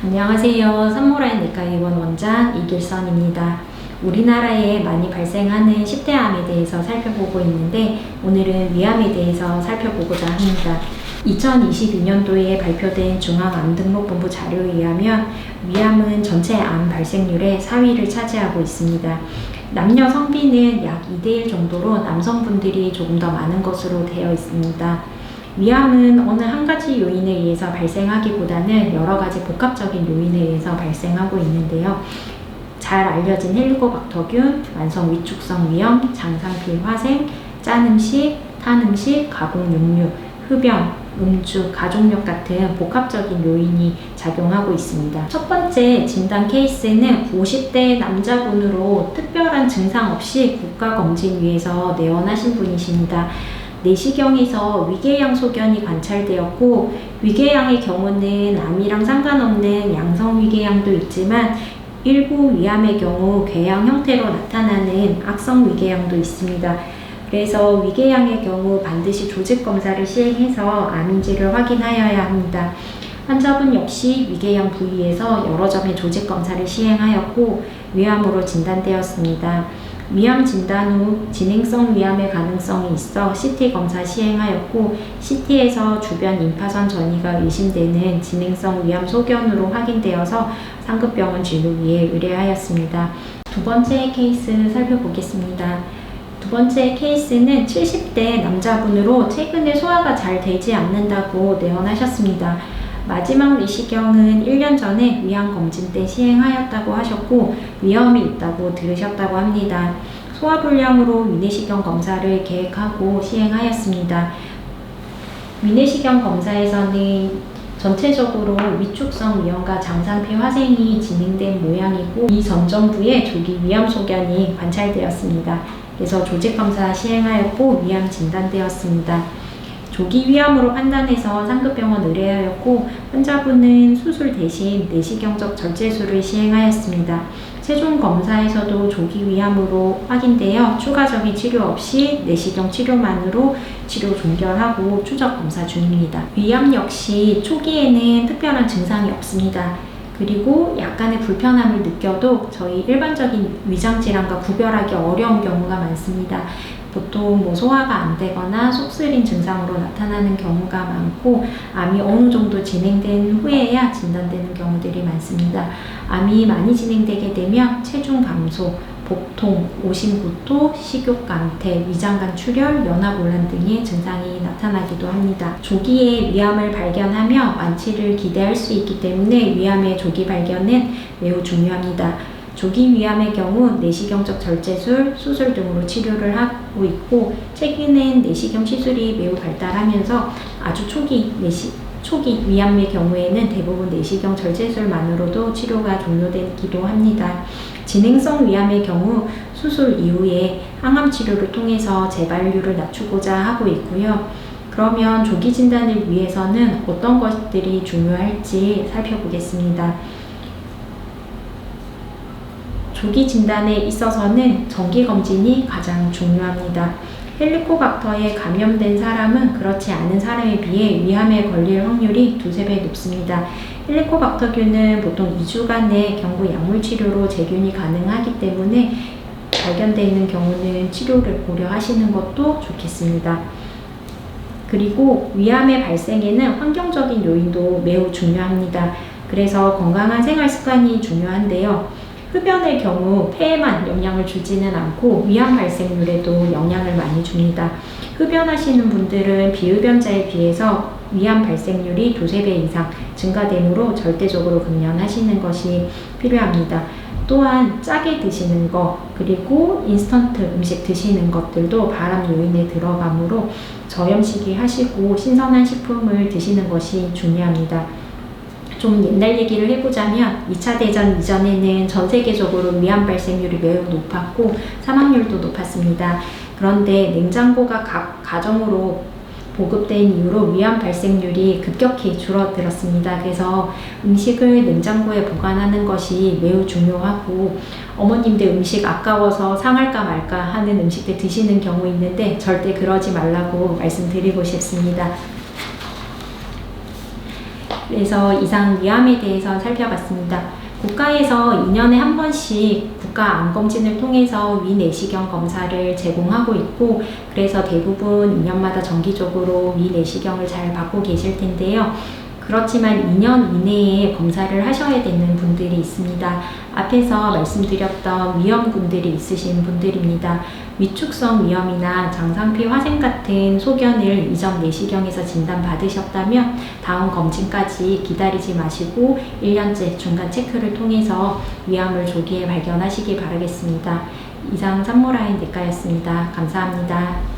안녕하세요. 산모라인 내과의원 원장 이길선입니다. 우리나라에 많이 발생하는 10대 암에 대해서 살펴보고 있는데 오늘은 위암에 대해서 살펴보고자 합니다. 2022년도에 발표된 중앙암등록본부 자료에 의하면 위암은 전체 암 발생률의 4위를 차지하고 있습니다. 남녀 성비는 약 2대1 정도로 남성분들이 조금 더 많은 것으로 되어 있습니다. 위암은 어느 한 가지 요인에 의해서 발생하기보다는 여러 가지 복합적인 요인에 의해서 발생하고 있는데요. 잘 알려진 헬리코박터균, 만성 위축성 위염, 장상피 화생, 짠 음식, 탄 음식, 가공 육류, 흡연, 음주, 가족력 같은 복합적인 요인이 작용하고 있습니다. 첫 번째 진단 케이스는 50대 남자분으로 특별한 증상 없이 국가검진위에서 내원하신 분이십니다. 내시경에서 위궤양 소견이 관찰되었고 위궤양의 경우는 암이랑 상관없는 양성 위궤양도 있지만 일부 위암의 경우 궤양 형태로 나타나는 악성 위궤양도 있습니다. 그래서 위궤양의 경우 반드시 조직 검사를 시행해서 암인지를 확인하여야 합니다. 환자분 역시 위궤양 부위에서 여러 점의 조직 검사를 시행하였고 위암으로 진단되었습니다. 위암 진단 후 진행성 위암의 가능성이 있어 CT 검사 시행하였고 CT에서 주변 임파선 전이가 의심되는 진행성 위암 소견으로 확인되어서 상급병원 진료위에 의뢰하였습니다. 두 번째 케이스 살펴보겠습니다. 두 번째 케이스는 70대 남자분으로 최근에 소화가 잘 되지 않는다고 내원하셨습니다. 마지막 내시경은 1년 전에 위암 검진 때 시행하였다고 하셨고 위험이 있다고 들으셨다고 합니다. 소화불량으로 위내시경 검사를 계획하고 시행하였습니다. 위내시경 검사에서는 전체적으로 위축성 위염과 장상피 화생이 진행된 모양이고 이 전정부에 조기 위암 소견이 관찰되었습니다. 그래서 조직검사 시행하였고 위암 진단되었습니다. 조기 위암으로 판단해서 상급병원 의뢰하였고 환자분은 수술 대신 내시경적 절제술을 시행하였습니다. 최종 검사에서도 조기 위암으로 확인되어 추가적인 치료 없이 내시경 치료만으로 치료 종결하고 추적 검사 중입니다. 위암 역시 초기에는 특별한 증상이 없습니다. 그리고 약간의 불편함을 느껴도 저희 일반적인 위장질환과 구별하기 어려운 경우가 많습니다. 보통 소화가 안 되거나 속 쓰림 증상으로 나타나는 경우가 많고 암이 어느 정도 진행된 후에야 진단되는 경우들이 많습니다. 암이 많이 진행되게 되면 체중 감소, 복통, 오심구토, 식욕 감퇴, 위장관 출혈, 연화곤란 등의 증상이 나타나기도 합니다. 조기에 위암을 발견하며 완치를 기대할 수 있기 때문에 위암의 조기 발견은 매우 중요합니다. 조기 위암의 경우 내시경적 절제술, 수술 등으로 치료를 하고 있고 최근엔 내시경 시술이 매우 발달하면서 아주 초기 위암의 경우에는 대부분 내시경 절제술만으로도 치료가 종료되기도 합니다. 진행성 위암의 경우 수술 이후에 항암 치료를 통해서 재발률을 낮추고자 하고 있고요. 그러면 조기 진단을 위해서는 어떤 것들이 중요할지 살펴보겠습니다. 조기 진단에 있어서는 정기검진이 가장 중요합니다. 헬리코박터에 감염된 사람은 그렇지 않은 사람에 비해 위암에 걸릴 확률이 2~3배 높습니다. 헬리코박터균은 보통 2주간의 경구 약물 치료로 재균이 가능하기 때문에 발견되어 있는 경우는 치료를 고려하시는 것도 좋겠습니다. 그리고 위암의 발생에는 환경적인 요인도 매우 중요합니다. 그래서 건강한 생활 습관이 중요한데요. 흡연의 경우 폐에만 영향을 주지는 않고 위암 발생률에도 영향을 많이 줍니다. 흡연하시는 분들은 비흡연자에 비해서 위암 발생률이 2~3배 이상 증가되므로 절대적으로 금연하시는 것이 필요합니다. 또한 짜게 드시는 것 그리고 인스턴트 음식 드시는 것들도 발암 요인에 들어가므로 저염식이 하시고 신선한 식품을 드시는 것이 중요합니다. 좀 옛날 얘기를 해보자면 2차 대전 이전에는 전 세계적으로 위암 발생률이 매우 높았고 사망률도 높았습니다. 그런데 냉장고가 각 가정으로 보급된 이후로 위암 발생률이 급격히 줄어들었습니다. 그래서 음식을 냉장고에 보관하는 것이 매우 중요하고 어머님들 음식 아까워서 상할까 말까 하는 음식들 드시는 경우 있는데 절대 그러지 말라고 말씀드리고 싶습니다. 그래서 이상 위암에 대해서 살펴봤습니다. 국가에서 2년에 한 번씩 국가암검진을 통해서 위내시경 검사를 제공하고 있고, 그래서 대부분 2년마다 정기적으로 위내시경을 잘 받고 계실 텐데요. 그렇지만 2년 이내에 검사를 하셔야 되는 분들이 있습니다. 앞에서 말씀드렸던 위험군들이 있으신 분들입니다. 위축성 위염이나 장상피 화생 같은 소견을 이전 내시경에서 진단받으셨다면 다음 검진까지 기다리지 마시고 1년째 중간 체크를 통해서 위암을 조기에 발견하시기 바라겠습니다. 이상 산모라인 내과였습니다. 감사합니다.